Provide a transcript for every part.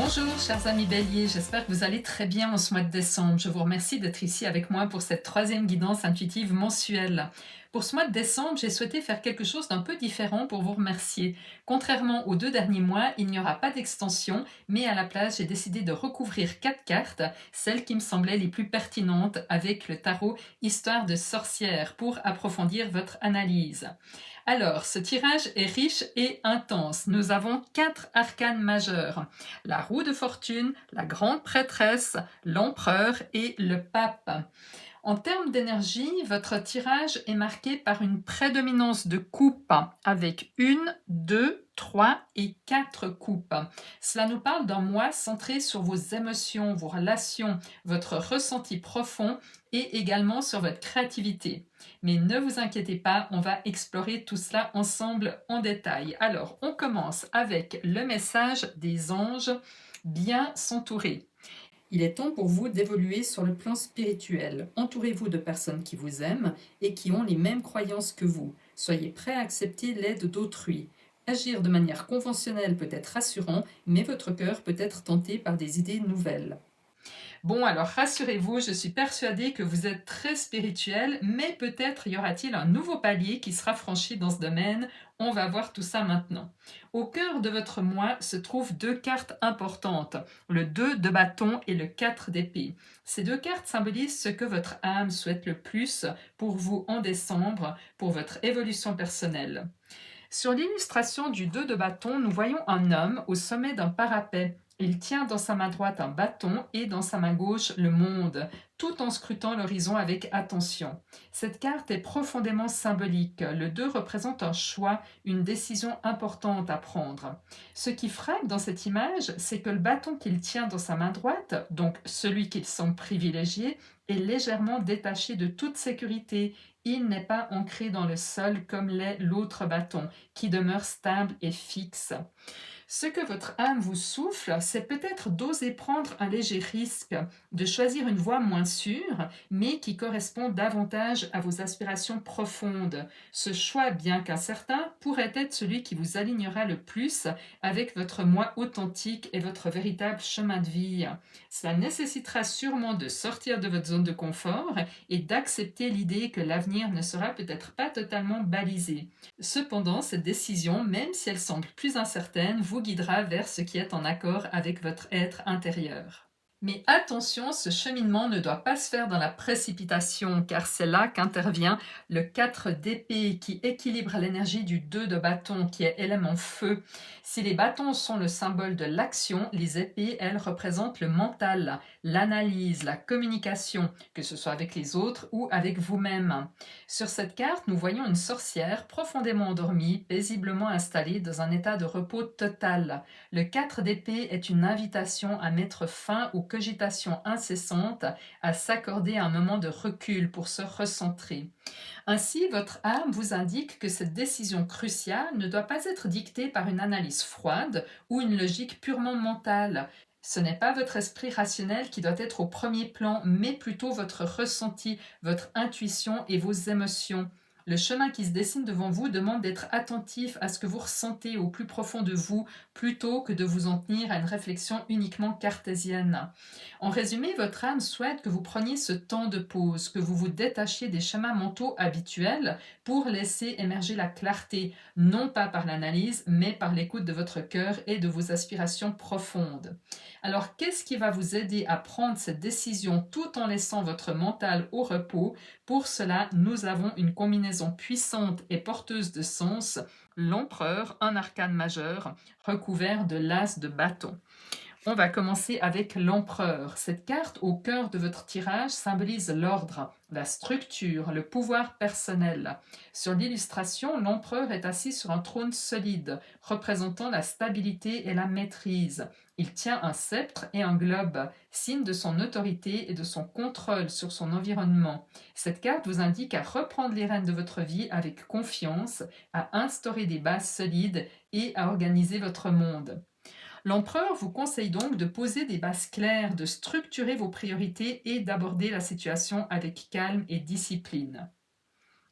Bonjour chers amis béliers, j'espère que vous allez très bien en ce mois de décembre. Je vous remercie d'être ici avec moi pour cette troisième guidance intuitive mensuelle. Pour ce mois de décembre, j'ai souhaité faire quelque chose d'un peu différent pour vous remercier. Contrairement aux 2 derniers mois, il n'y aura pas d'extension, mais à la place, j'ai décidé de recouvrir 4 cartes, celles qui me semblaient les plus pertinentes avec le tarot Histoire de sorcière pour approfondir votre analyse. Alors, ce tirage est riche et intense. Nous avons 4 arcanes majeurs: la roue de fortune, la grande prêtresse, l'empereur et le pape. En termes d'énergie, votre tirage est marqué par une prédominance de coupes avec 1, 2, 3 et 4 coupes. Cela nous parle d'un mois centré sur vos émotions, vos relations, votre ressenti profond et également sur votre créativité. Mais ne vous inquiétez pas, on va explorer tout cela ensemble en détail. Alors, on commence avec le message des anges: bien s'entourer. Il est temps pour vous d'évoluer sur le plan spirituel. Entourez-vous de personnes qui vous aiment et qui ont les mêmes croyances que vous. Soyez prêts à accepter l'aide d'autrui. Agir de manière conventionnelle peut être rassurant, mais votre cœur peut être tenté par des idées nouvelles. Bon, alors rassurez-vous, je suis persuadée que vous êtes très spirituel, mais peut-être y aura-t-il un nouveau palier qui sera franchi dans ce domaine. On va voir tout ça maintenant. Au cœur de votre mois se trouvent 2 cartes importantes, le 2 de bâton et le 4 d'épée. Ces 2 cartes symbolisent ce que votre âme souhaite le plus pour vous en décembre, pour votre évolution personnelle. Sur l'illustration du 2 de bâton, nous voyons un homme au sommet d'un parapet. Il tient dans sa main droite un bâton et dans sa main gauche le monde, tout en scrutant l'horizon avec attention. Cette carte est profondément symbolique. Le 2 représente un choix, une décision importante à prendre. Ce qui frappe dans cette image, c'est que le bâton qu'il tient dans sa main droite, donc celui qu'il semble privilégié, est légèrement détaché de toute sécurité. Il n'est pas ancré dans le sol comme l'est l'autre bâton, qui demeure stable et fixe. Ce que votre âme vous souffle, c'est peut-être d'oser prendre un léger risque, de choisir une voie moins sûre, mais qui correspond davantage à vos aspirations profondes. Ce choix, bien qu'incertain, pourrait être celui qui vous alignera le plus avec votre moi authentique et votre véritable chemin de vie. Cela nécessitera sûrement de sortir de votre zone de confort et d'accepter l'idée que l'avenir ne sera peut-être pas totalement balisé. Cependant, cette décision, même si elle semble plus incertaine, vous guidera vers ce qui est en accord avec votre être intérieur. Mais attention, ce cheminement ne doit pas se faire dans la précipitation, car c'est là qu'intervient le 4 d'épée qui équilibre l'énergie du 2 de bâton, qui est élément feu. Si les bâtons sont le symbole de l'action, les épées, elles, représentent le mental, l'analyse, la communication, que ce soit avec les autres ou avec vous-même. Sur cette carte, nous voyons une sorcière profondément endormie, paisiblement installée dans un état de repos total. Le 4 d'épée est une invitation à mettre fin aux cogitations incessantes, à s'accorder un moment de recul pour se recentrer. Ainsi, votre âme vous indique que cette décision cruciale ne doit pas être dictée par une analyse froide ou une logique purement mentale. Ce n'est pas votre esprit rationnel qui doit être au premier plan, mais plutôt votre ressenti, votre intuition et vos émotions. Le chemin qui se dessine devant vous demande d'être attentif à ce que vous ressentez au plus profond de vous, plutôt que de vous en tenir à une réflexion uniquement cartésienne. En résumé, votre âme souhaite que vous preniez ce temps de pause, que vous vous détachiez des schémas mentaux habituels pour laisser émerger la clarté, non pas par l'analyse, mais par l'écoute de votre cœur et de vos aspirations profondes. Alors, qu'est-ce qui va vous aider à prendre cette décision tout en laissant votre mental au repos? Pour cela, nous avons une combinaison puissante et porteuse de sens: l'empereur, un arcane majeur, recouvert de l'as de bâton. On va commencer avec l'empereur. Cette carte au cœur de votre tirage symbolise l'ordre, la structure, le pouvoir personnel. Sur l'illustration, l'empereur est assis sur un trône solide, représentant la stabilité et la maîtrise. Il tient un sceptre et un globe, signe de son autorité et de son contrôle sur son environnement. Cette carte vous indique à reprendre les rênes de votre vie avec confiance, à instaurer des bases solides et à organiser votre monde. L'empereur vous conseille donc de poser des bases claires, de structurer vos priorités et d'aborder la situation avec calme et discipline.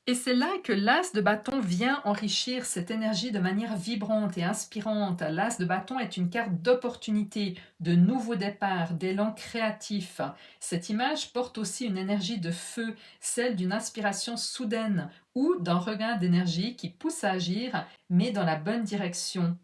Et c'est là que l'as de bâton vient enrichir cette énergie de manière vibrante et inspirante. L'as de bâton est une carte d'opportunité, de nouveau départ, d'élan créatif. Cette image porte aussi une énergie de feu, celle d'une inspiration soudaine ou d'un regain d'énergie qui pousse à agir, mais dans la bonne direction.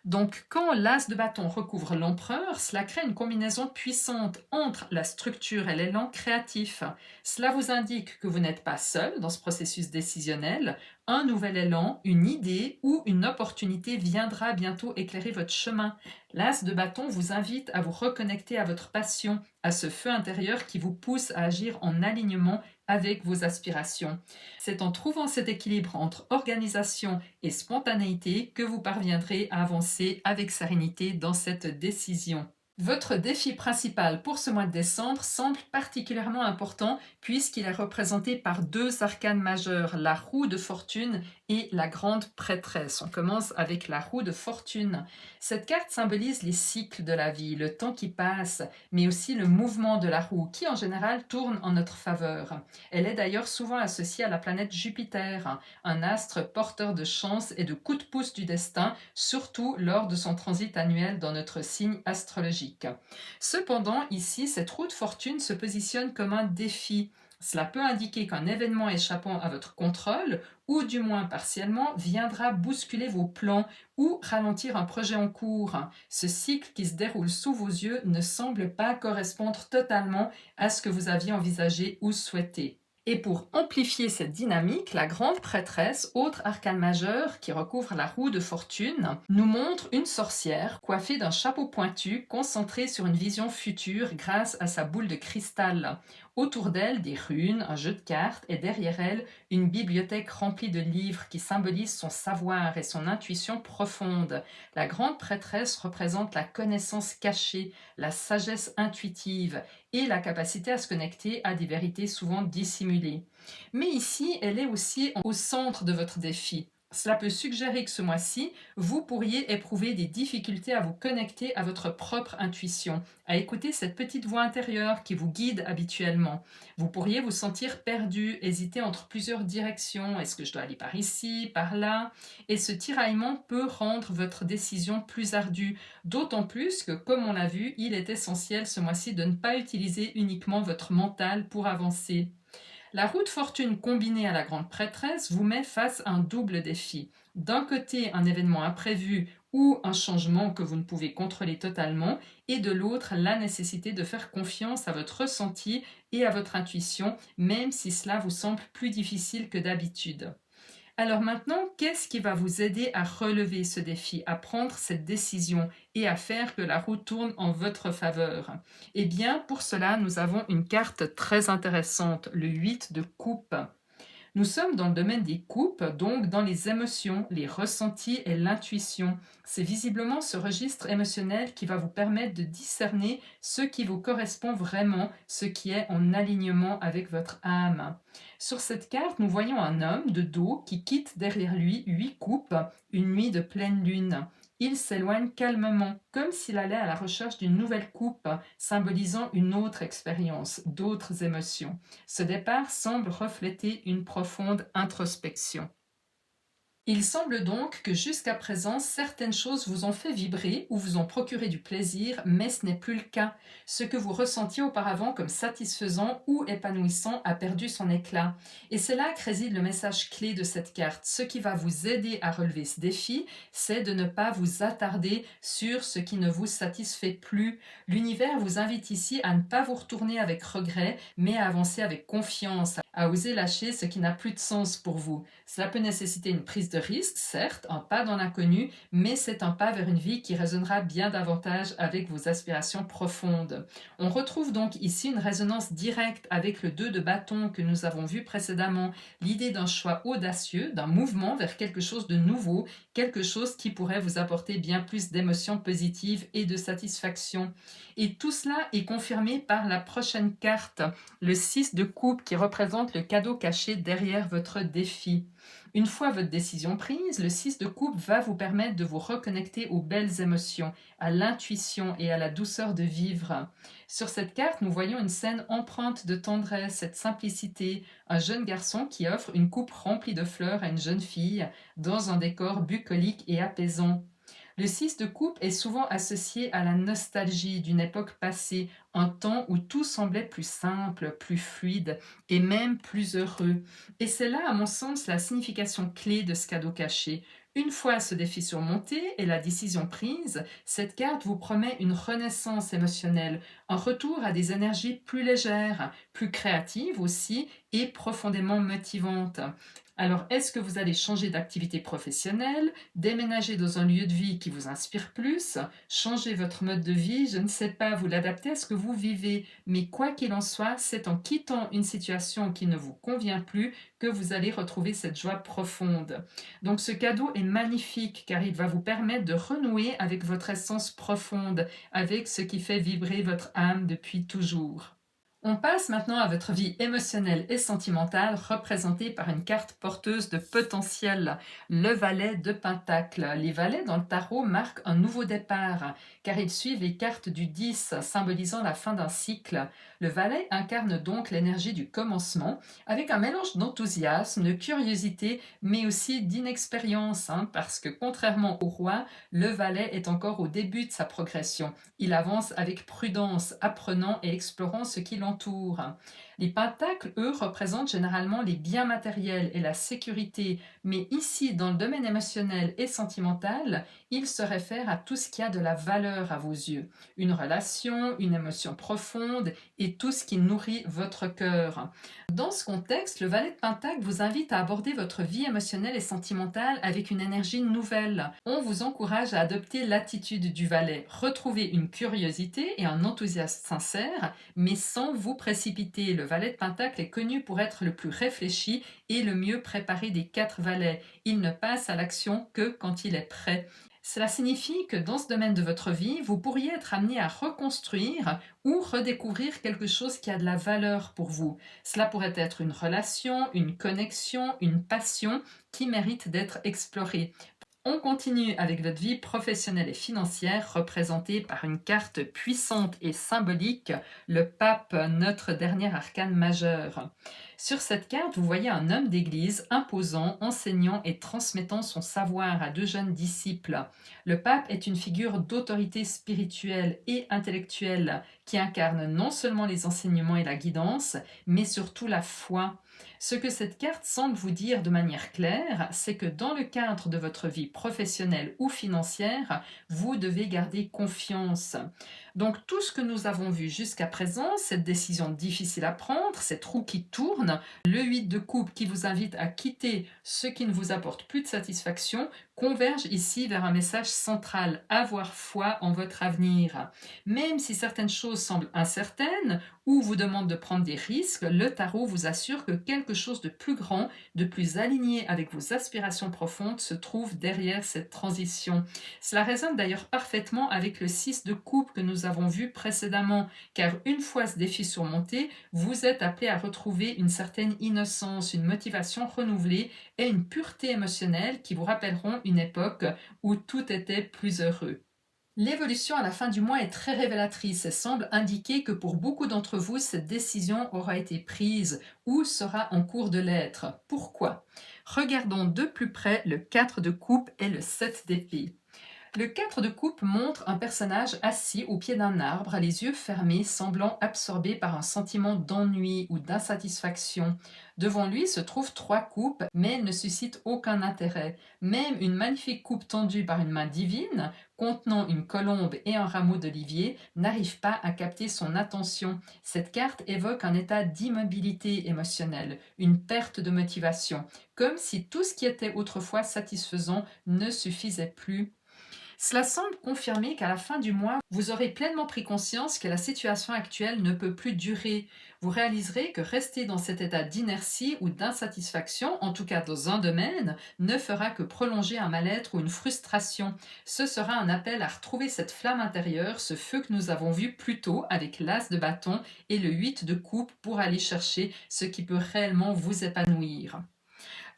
Donc, quand l'as de bâton recouvre l'empereur, cela crée une combinaison puissante entre la structure et l'élan créatif. Cela vous indique que vous n'êtes pas seul dans ce processus décisionnel. Un nouvel élan, une idée ou une opportunité viendra bientôt éclairer votre chemin. L'as de bâton vous invite à vous reconnecter à votre passion, à ce feu intérieur qui vous pousse à agir en alignement avec vos aspirations. C'est en trouvant cet équilibre entre organisation et spontanéité que vous parviendrez à avancer avec sérénité dans cette décision. Votre défi principal pour ce mois de décembre semble particulièrement important puisqu'il est représenté par deux arcanes majeures, la roue de fortune et la grande prêtresse. On commence avec la roue de fortune. Cette carte symbolise les cycles de la vie, le temps qui passe, mais aussi le mouvement de la roue qui en général tourne en notre faveur. Elle est d'ailleurs souvent associée à la planète Jupiter, un astre porteur de chance et de coups de pouce du destin, surtout lors de son transit annuel dans notre signe astrologique. Cependant, ici, cette roue de fortune se positionne comme un défi. Cela peut indiquer qu'un événement échappant à votre contrôle, ou du moins partiellement, viendra bousculer vos plans ou ralentir un projet en cours. Ce cycle qui se déroule sous vos yeux ne semble pas correspondre totalement à ce que vous aviez envisagé ou souhaité. Et pour amplifier cette dynamique, la grande prêtresse, autre arcane majeur qui recouvre la roue de fortune, nous montre une sorcière coiffée d'un chapeau pointu, concentrée sur une vision future grâce à sa boule de cristal. Autour d'elle, des runes, un jeu de cartes et derrière elle, une bibliothèque remplie de livres qui symbolisent son savoir et son intuition profonde. La grande prêtresse représente la connaissance cachée, la sagesse intuitive et la capacité à se connecter à des vérités souvent dissimulées. Mais ici, elle est aussi au centre de votre défi. Cela peut suggérer que ce mois-ci, vous pourriez éprouver des difficultés à vous connecter à votre propre intuition, à écouter cette petite voix intérieure qui vous guide habituellement. Vous pourriez vous sentir perdu, hésiter entre plusieurs directions. Est-ce que je dois aller par ici, par là? Et ce tiraillement peut rendre votre décision plus ardue, d'autant plus que, comme on l'a vu, il est essentiel ce mois-ci de ne pas utiliser uniquement votre mental pour avancer. La roue de fortune combinée à la grande prêtresse vous met face à un double défi. D'un côté, un événement imprévu ou un changement que vous ne pouvez contrôler totalement, et de l'autre, la nécessité de faire confiance à votre ressenti et à votre intuition, même si cela vous semble plus difficile que d'habitude. Alors maintenant, qu'est-ce qui va vous aider à relever ce défi, à prendre cette décision et à faire que la roue tourne en votre faveur? Eh bien, pour cela, nous avons une carte très intéressante, le 8 de coupe. Nous sommes dans le domaine des coupes, donc dans les émotions, les ressentis et l'intuition. C'est visiblement ce registre émotionnel qui va vous permettre de discerner ce qui vous correspond vraiment, ce qui est en alignement avec votre âme. Sur cette carte, nous voyons un homme de dos qui quitte derrière lui 8 coupes, une nuit de pleine lune. Il s'éloigne calmement, comme s'il allait à la recherche d'une nouvelle coupe, symbolisant une autre expérience, d'autres émotions. Ce départ semble refléter une profonde introspection. Il semble donc que jusqu'à présent, certaines choses vous ont fait vibrer ou vous ont procuré du plaisir, mais ce n'est plus le cas. Ce que vous ressentiez auparavant comme satisfaisant ou épanouissant a perdu son éclat. Et c'est là que réside le message clé de cette carte. Ce qui va vous aider à relever ce défi, c'est de ne pas vous attarder sur ce qui ne vous satisfait plus. L'univers vous invite ici à ne pas vous retourner avec regret, mais à avancer avec confiance, à oser lâcher ce qui n'a plus de sens pour vous. Cela peut nécessiter une prise de risque, certes, un pas dans l'inconnu, mais c'est un pas vers une vie qui résonnera bien davantage avec vos aspirations profondes. On retrouve donc ici une résonance directe avec le 2 de bâton que nous avons vu précédemment, l'idée d'un choix audacieux, d'un mouvement vers quelque chose de nouveau, quelque chose qui pourrait vous apporter bien plus d'émotions positives et de satisfaction. Et tout cela est confirmé par la prochaine carte, le 6 de coupe qui représente le cadeau caché derrière votre défi. Une fois votre décision prise, le 6 de coupe va vous permettre de vous reconnecter aux belles émotions, à l'intuition et à la douceur de vivre. Sur cette carte, nous voyons une scène empreinte de tendresse et de simplicité, un jeune garçon qui offre une coupe remplie de fleurs à une jeune fille dans un décor bucolique et apaisant. Le 6 de coupe est souvent associé à la nostalgie d'une époque passée, un temps où tout semblait plus simple, plus fluide et même plus heureux. Et c'est là, à mon sens, la signification clé de ce cadeau caché. Une fois ce défi surmonté et la décision prise, cette carte vous promet une renaissance émotionnelle, un retour à des énergies plus légères, plus créatives aussi et profondément motivantes. Alors, est-ce que vous allez changer d'activité professionnelle, déménager dans un lieu de vie qui vous inspire plus, changer votre mode de vie, je ne sais pas, vous l'adapter à ce que vous vivez, mais quoi qu'il en soit, c'est en quittant une situation qui ne vous convient plus que vous allez retrouver cette joie profonde. Donc ce cadeau est magnifique car il va vous permettre de renouer avec votre essence profonde, avec ce qui fait vibrer votre âme depuis toujours. On passe maintenant à votre vie émotionnelle et sentimentale représentée par une carte porteuse de potentiel, le valet de Pentacle. Les valets dans le tarot marquent un nouveau départ car ils suivent les cartes du 10 symbolisant la fin d'un cycle. Le valet incarne donc l'énergie du commencement avec un mélange d'enthousiasme, de curiosité mais aussi d'inexpérience parce que contrairement au roi, le valet est encore au début de sa progression. Il avance avec prudence, apprenant et explorant ce qui l'entoure. Les pentacles, eux, représentent généralement les biens matériels et la sécurité, mais ici, dans le domaine émotionnel et sentimental, ils se réfèrent à tout ce qui a de la valeur à vos yeux. Une relation, une émotion profonde et tout ce qui nourrit votre cœur. Dans ce contexte, le valet de Pentacle vous invite à aborder votre vie émotionnelle et sentimentale avec une énergie nouvelle. On vous encourage à adopter l'attitude du valet, retrouver une curiosité et un enthousiasme sincère, mais sans vous précipiter. Le valet de Pentacle est connu pour être le plus réfléchi et le mieux préparé des 4 valets. Il ne passe à l'action que quand il est prêt. Cela signifie que dans ce domaine de votre vie, vous pourriez être amené à reconstruire ou redécouvrir quelque chose qui a de la valeur pour vous. Cela pourrait être une relation, une connexion, une passion qui mérite d'être explorée. On continue avec votre vie professionnelle et financière représentée par une carte puissante et symbolique, le pape, notre dernier arcane majeur. Sur cette carte, vous voyez un homme d'église imposant, enseignant et transmettant son savoir à 2 jeunes disciples. Le pape est une figure d'autorité spirituelle et intellectuelle qui incarne non seulement les enseignements et la guidance, mais surtout la foi. Ce que cette carte semble vous dire de manière claire, c'est que dans le cadre de votre vie professionnelle ou financière, vous devez garder confiance. Donc tout ce que nous avons vu jusqu'à présent, cette décision difficile à prendre, cette roue qui tourne, le 8 de coupe qui vous invite à quitter ce qui ne vous apporte plus de satisfaction, converge ici vers un message central, avoir foi en votre avenir. Même si certaines choses semblent incertaines ou vous demandent de prendre des risques, le tarot vous assure que quelque chose de plus grand, de plus aligné avec vos aspirations profondes se trouve derrière cette transition. Cela résonne d'ailleurs parfaitement avec le 6 de coupe que nous avons vu précédemment, car une fois ce défi surmonté, vous êtes appelé à retrouver une certaine innocence, une motivation renouvelée et une pureté émotionnelle qui vous rappelleront une époque où tout était plus heureux. L'évolution à la fin du mois est très révélatrice et semble indiquer que pour beaucoup d'entre vous, cette décision aura été prise ou sera en cours de l'être. Pourquoi? Regardons de plus près le 4 de coupe et le 7 d'épée. Le 4 de coupe montre un personnage assis au pied d'un arbre, les yeux fermés, semblant absorbé par un sentiment d'ennui ou d'insatisfaction. Devant lui se trouvent 3 coupes, mais elles ne suscitent aucun intérêt. Même une magnifique coupe tendue par une main divine, contenant une colombe et un rameau d'olivier, n'arrive pas à capter son attention. Cette carte évoque un état d'immobilité émotionnelle, une perte de motivation, comme si tout ce qui était autrefois satisfaisant ne suffisait plus. Cela semble confirmer qu'à la fin du mois, vous aurez pleinement pris conscience que la situation actuelle ne peut plus durer. Vous réaliserez que rester dans cet état d'inertie ou d'insatisfaction, en tout cas dans un domaine, ne fera que prolonger un mal-être ou une frustration. Ce sera un appel à retrouver cette flamme intérieure, ce feu que nous avons vu plus tôt avec l'as de bâton et le 8 de coupe pour aller chercher ce qui peut réellement vous épanouir.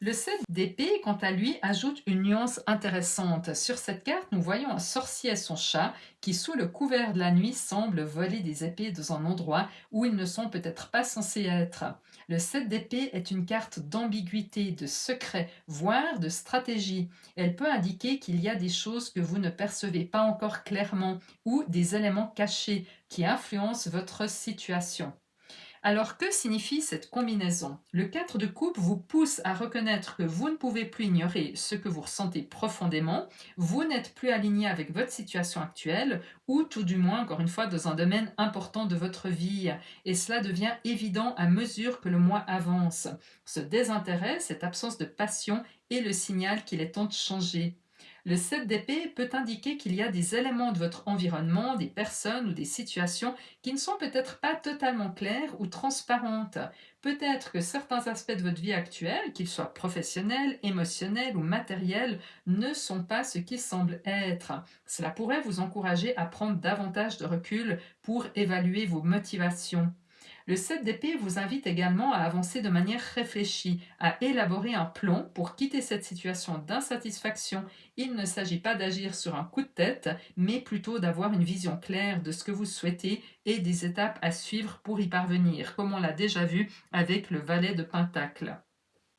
Le 7 d'épée, quant à lui, ajoute une nuance intéressante. Sur cette carte, nous voyons un sorcier et son chat qui, sous le couvert de la nuit, semblent voler des épées dans un endroit où ils ne sont peut-être pas censés être. Le 7 d'épée est une carte d'ambiguïté, de secret, voire de stratégie. Elle peut indiquer qu'il y a des choses que vous ne percevez pas encore clairement ou des éléments cachés qui influencent votre situation. Alors que signifie cette combinaison? Le 4 de coupe vous pousse à reconnaître que vous ne pouvez plus ignorer ce que vous ressentez profondément, vous n'êtes plus aligné avec votre situation actuelle, ou tout du moins, encore une fois, dans un domaine important de votre vie. Et cela devient évident à mesure que le mois avance. Ce désintérêt, cette absence de passion, est le signal qu'il est temps de changer. Le 7 d'épée peut indiquer qu'il y a des éléments de votre environnement, des personnes ou des situations qui ne sont peut-être pas totalement claires ou transparentes. Peut-être que certains aspects de votre vie actuelle, qu'ils soient professionnels, émotionnels ou matériels, ne sont pas ce qu'ils semblent être. Cela pourrait vous encourager à prendre davantage de recul pour évaluer vos motivations. Le 7 d'épée vous invite également à avancer de manière réfléchie, à élaborer un plan pour quitter cette situation d'insatisfaction. Il ne s'agit pas d'agir sur un coup de tête, mais plutôt d'avoir une vision claire de ce que vous souhaitez et des étapes à suivre pour y parvenir, comme on l'a déjà vu avec le valet de Pentacle.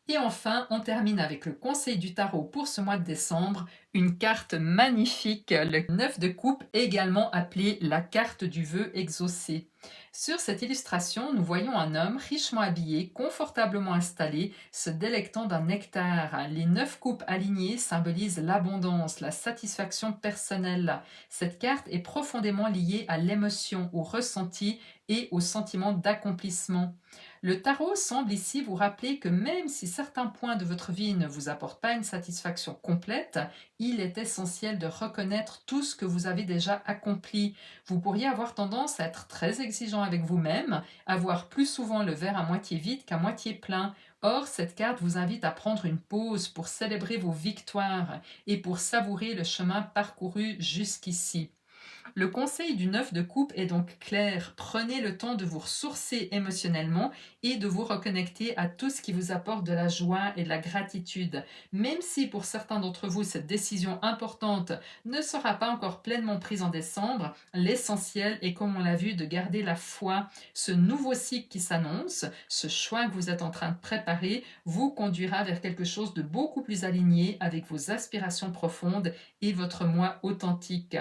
Et enfin, on termine avec le conseil du tarot pour ce mois de décembre, une carte magnifique, le 9 de coupe, également appelée la carte du vœu exaucé. Sur cette illustration, nous voyons un homme richement habillé, confortablement installé, se délectant d'un nectar. Les 9 coupes alignées symbolisent l'abondance, la satisfaction personnelle. Cette carte est profondément liée à l'émotion, au ressenti et au sentiment d'accomplissement. Le tarot semble ici vous rappeler que même si certains points de votre vie ne vous apportent pas une satisfaction complète, il est essentiel de reconnaître tout ce que vous avez déjà accompli. Vous pourriez avoir tendance à être très exigeant avec vous-même, à voir plus souvent le verre à moitié vide qu'à moitié plein. Or, cette carte vous invite à prendre une pause pour célébrer vos victoires et pour savourer le chemin parcouru jusqu'ici. Le conseil du 9 de coupe est donc clair. Prenez le temps de vous ressourcer émotionnellement et de vous reconnecter à tout ce qui vous apporte de la joie et de la gratitude. Même si pour certains d'entre vous cette décision importante ne sera pas encore pleinement prise en décembre, l'essentiel est, comme on l'a vu, de garder la foi. Ce nouveau cycle qui s'annonce, ce choix que vous êtes en train de préparer, vous conduira vers quelque chose de beaucoup plus aligné avec vos aspirations profondes et votre moi authentique.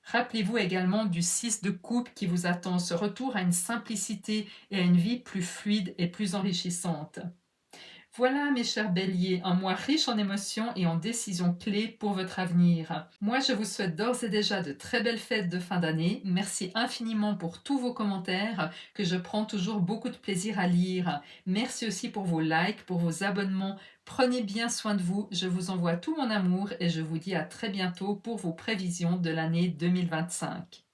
Rappelez-vous également du 6 de coupe qui vous attend, ce retour à une simplicité et à une vie plus fluide et plus enrichissante. Voilà, mes chers béliers, un mois riche en émotions et en décisions clés pour votre avenir. Moi, je vous souhaite d'ores et déjà de très belles fêtes de fin d'année. Merci infiniment pour tous vos commentaires que je prends toujours beaucoup de plaisir à lire. Merci aussi pour vos likes, pour vos abonnements. Prenez bien soin de vous. Je vous envoie tout mon amour et je vous dis à très bientôt pour vos prévisions de l'année 2025.